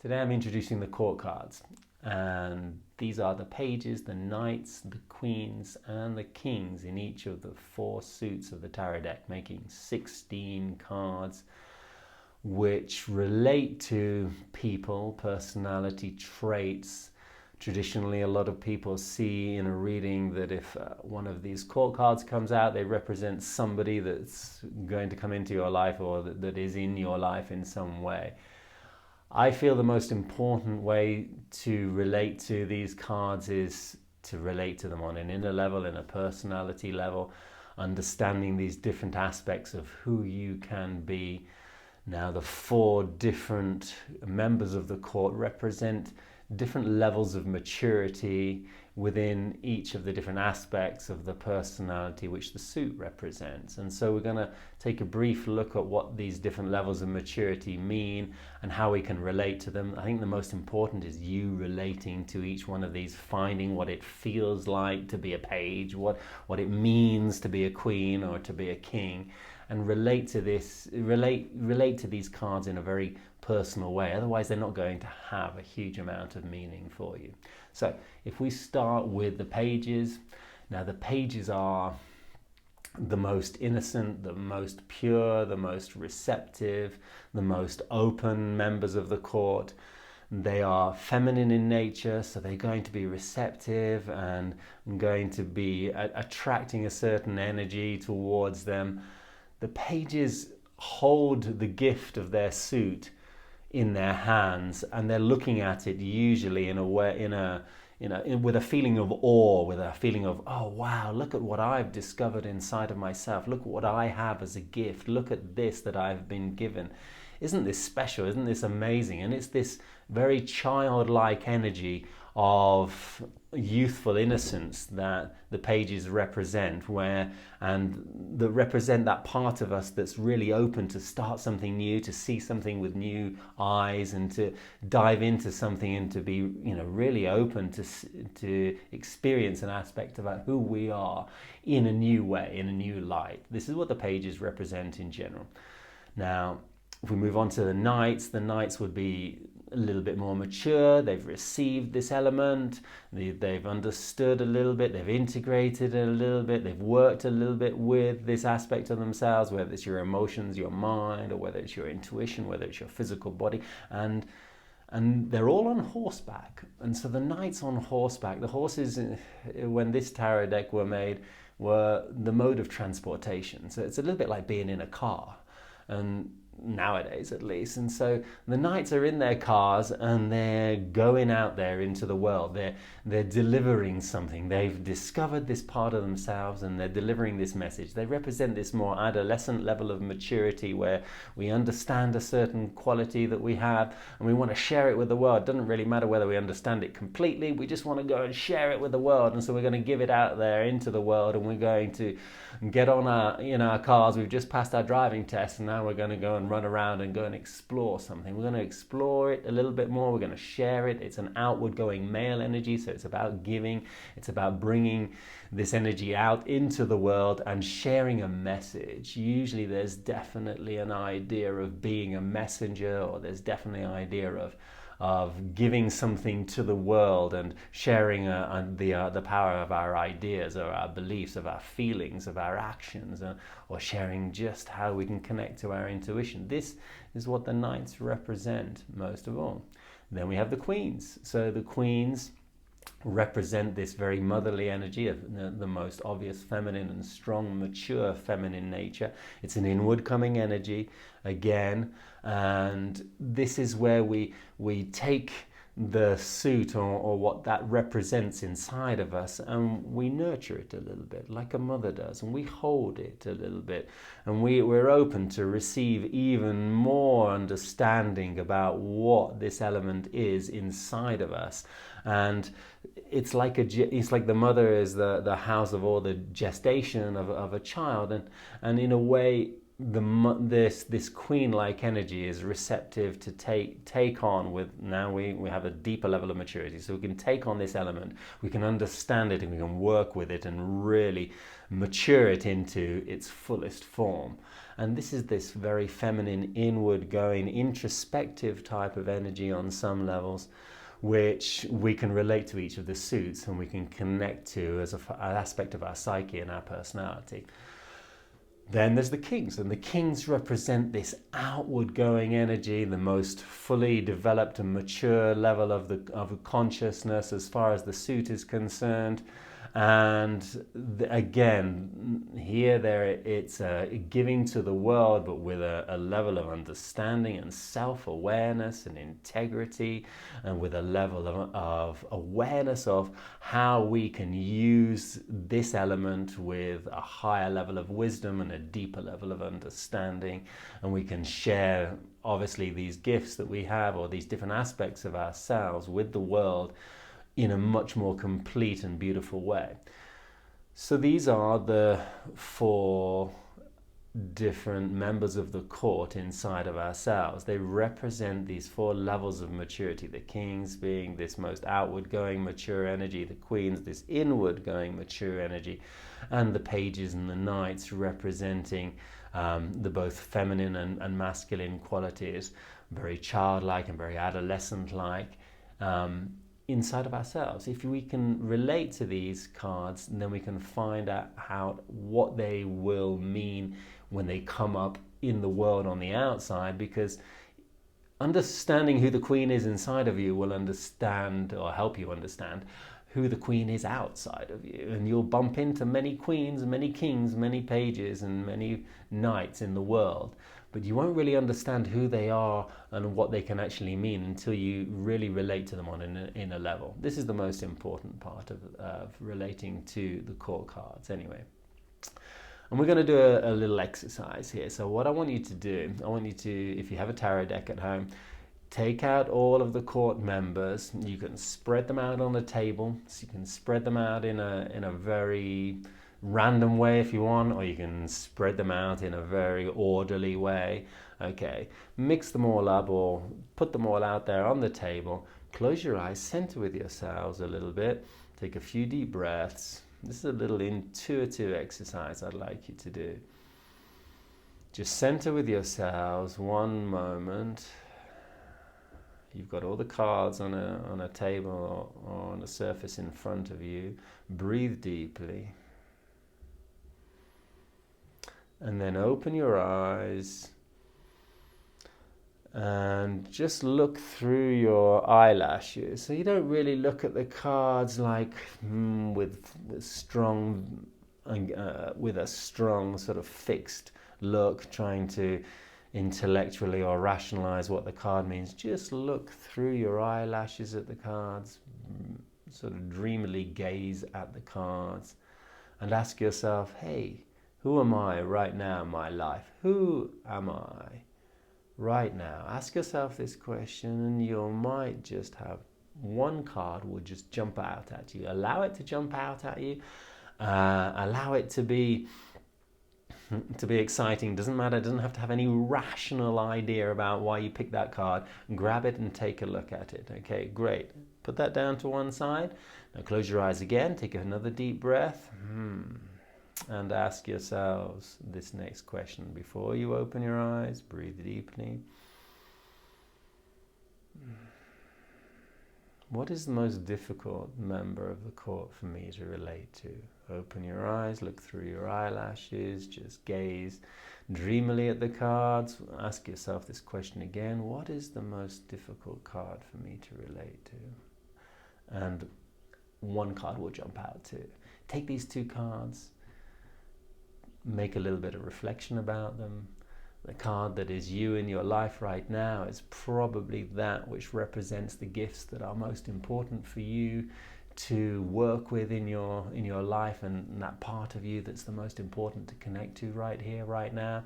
Today I'm introducing the court cards, and these are the pages, the knights, the queens and the kings in each of the 4 suits of the tarot deck, making 16 cards which relate to people, personality traits. Traditionally, a lot of people see in a reading that if one of these court cards comes out, they represent somebody that's going to come into your life or that is in your life in some way. I feel the most important way to relate to these cards is to relate to them on an inner level, in a personality level, understanding these different aspects of who you can be. Now, the 4 different members of the court represent different levels of maturity within each of the different aspects of the personality which the suit represents. And so we're going to take a brief look at what these different levels of maturity mean and how we can relate to them. I think the most important is you relating to each one of these, finding what it feels like to be a page, what it means to be a queen or to be a king, and relate to these cards in a very personal way. Otherwise, they're not going to have a huge amount of meaning for you. So if we start with the pages, now the pages are the most innocent, the most pure, the most receptive, the most open members of the court. They are feminine in nature, so they're going to be receptive and going to be attracting a certain energy towards them. The pages hold the gift of their suit in their hands, and they're looking at it usually in a way, with a feeling of awe, with a feeling of, oh wow, look at what I've discovered inside of myself. Look what I have as a gift. Look at this that I've been given. Isn't this special? Isn't this amazing? And it's this very childlike energy of youthful innocence that the pages represent, that represent that part of us that's really open to start something new, to see something with new eyes, and to dive into something, and to be really open to experience an aspect about who we are in a new way, in a new light. This is what the pages represent in general. Now, if we move on to the knights would be a little bit more mature. They've received this element, they've understood a little bit, they've integrated it a little bit, they've worked a little bit with this aspect of themselves, whether it's your emotions, your mind, or whether it's your intuition, whether it's your physical body, and they're all on horseback. And so the knights on horseback, the horses, when this tarot deck were made, were the mode of transportation. So it's a little bit like being in a car, and nowadays at least. And so the knights are in their cars and they're going out there into the world. They're delivering something. They've discovered this part of themselves and they're delivering this message. They represent this more adolescent level of maturity where we understand a certain quality that we have and we want to share it with the world. It doesn't really matter whether we understand it completely. We just want to go and share it with the world. And so we're going to give it out there into the world, and we're going to get on our cars. We've just passed our driving test, and now we're going to go and run around and go and explore something. We're going to explore it a little bit more. We're going to share it. It's an outward going male energy, so it's about giving. It's about bringing this energy out into the world and sharing a message. Usually there's definitely an idea of being a messenger, or there's definitely an idea of giving something to the world and sharing the power of our ideas or our beliefs, of our feelings, of our actions, or sharing just how we can connect to our intuition. This is what the knights represent most of all. Then we have the queens. So the queens represent this very motherly energy of the most obvious feminine and strong, mature feminine nature. It's an inward coming energy again, and this is where we take the suit or what that represents inside of us, and we nurture it a little bit like a mother does, and we hold it a little bit, and we're open to receive even more understanding about what this element is inside of us. And it's like the mother is the house of all the gestation of a child, and in a way this queen-like energy is receptive to take on. With now we have a deeper level of maturity, so we can take on this element, we can understand it, and we can work with it and really mature it into its fullest form. And this is this very feminine, inward going, introspective type of energy on some levels, which we can relate to each of the suits and we can connect to as an aspect of our psyche and our personality. Then there's the kings, and the kings represent this outward going energy, the most fully developed and mature level of consciousness as far as the suit is concerned. And again, it's giving to the world, but with a level of understanding and self-awareness and integrity, and with a level of awareness of how we can use this element with a higher level of wisdom and a deeper level of understanding. And we can share, obviously, these gifts that we have, or these different aspects of ourselves, with the world in a much more complete and beautiful way. So these are the 4 different members of the court inside of ourselves. They represent these 4 levels of maturity. The kings being this most outward going mature energy, the queens this inward going mature energy, and the pages and the knights representing the both feminine and masculine qualities, very childlike and very adolescent-like, inside of ourselves. If we can relate to these cards, then we can find out what they will mean when they come up in the world on the outside, because understanding who the queen is inside of you will understand, or help you understand, who the queen is outside of you. And you'll bump into many queens, many kings, many pages, and many knights in the world, but you won't really understand who they are and what they can actually mean until you really relate to them on an inner level. This is the most important part of relating to the court cards anyway. And we're going to do a little exercise here. So what I want you to do, I want you to, if you have a tarot deck at home, take out all of the court members. You can spread them out on the table. So you can spread them out in a very random way if you want, or you can spread them out in a very orderly way. Okay, mix them all up or put them all out there on the table. Close your eyes, center with yourselves a little bit. Take a few deep breaths. This is a little intuitive exercise I'd like you to do. Just center with yourselves one moment. You've got all the cards on a table or on a surface in front of you. Breathe deeply. And then open your eyes and just look through your eyelashes. So you don't really look at the cards like with a strong sort of fixed look, trying to intellectually or rationalize what the card means. Just look through your eyelashes at the cards, sort of dreamily gaze at the cards, and ask yourself, hey, who am I right now in my life? Who am I right now? Ask yourself this question, and you might just have one card will just jump out at you. Allow it to jump out at you. Allow it to be exciting. Doesn't matter. It doesn't have to have any rational idea about why you picked that card. Grab it and take a look at it. Okay, great. Put that down to one side. Now close your eyes again. Take another deep breath. And ask yourselves this next question before you open your eyes. Breathe deeply. What is the most difficult member of the court for me to relate to? Open your eyes, look through your eyelashes, just gaze dreamily at the cards. Ask yourself this question again. What is the most difficult card for me to relate to? And one card will jump out too. Take these 2 cards, make a little bit of reflection about them. The card that is you in your life right now is probably that which represents the gifts that are most important for you to work with in your life, and that part of you that's the most important to connect to right here, right now.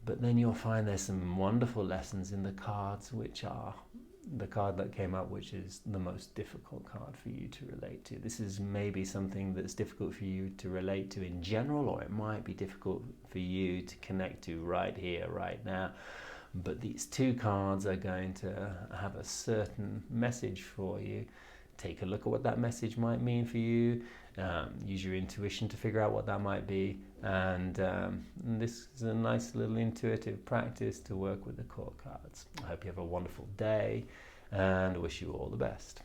But then you'll find there's some wonderful lessons in the cards which are the card that came up, which is the most difficult card for you to relate to. This is maybe something that's difficult for you to relate to in general, or it might be difficult for you to connect to right here, right now. But these two cards are going to have a certain message for you. Take a look at what that message might mean for you. Use your intuition to figure out what that might be. And this is a nice little intuitive practice to work with the court cards. I hope you have a wonderful day and wish you all the best.